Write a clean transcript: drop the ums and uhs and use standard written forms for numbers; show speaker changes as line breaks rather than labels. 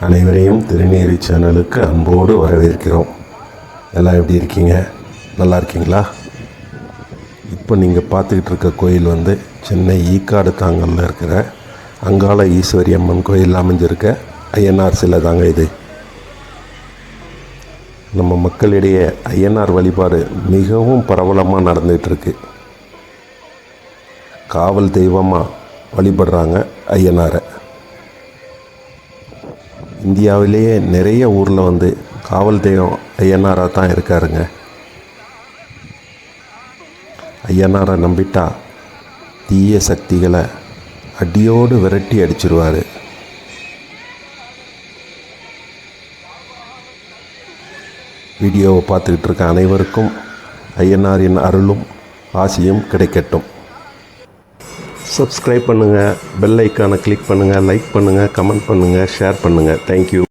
அனைவரையும் திருநீரி சேனலுக்கு அன்போடு வரவேற்கிறோம். எல்லாம் எப்படி இருக்கீங்க? நல்லா இருக்கீங்களா? இப்போ நீங்கள் பார்த்துக்கிட்டு இருக்க கோயில் சென்னை ஈக்காடு தாங்கலில் இருக்கிற அங்காள ஈஸ்வரி அம்மன் கோயில் அமைஞ்சிருக்க ஐயனார் சிலை தாங்க இது. நம்ம மக்களிடையே ஐயனார் வழிபாடு மிகவும் பிரபலமாக நடந்துகிட்ருக்கு. காவல் தெய்வமாக வழிபடுறாங்க ஐயனாரை. இந்தியாவிலேயே நிறைய ஊரில் காவல் தெய்வம் ஐயனாராக தான் இருக்காருங்க. ஐயனாரை நம்பிட்டா தீய சக்திகளை அடியோடு விரட்டி அடிச்சிருவார். வீடியோவை பார்த்துக்கிட்டு இருக்க அனைவருக்கும் ஐயனாரின் அருளும் ஆசியும் கிடைக்கட்டும். சப்ஸ்கிரைப் பண்ணுங்கள், பெல் ஐக்கானை கிளிக் பண்ணுங்கள், லைக் பண்ணுங்கள், கமெண்ட் பண்ணுங்கள், ஷேர் பண்ணுங்கள். தேங்க்யூ.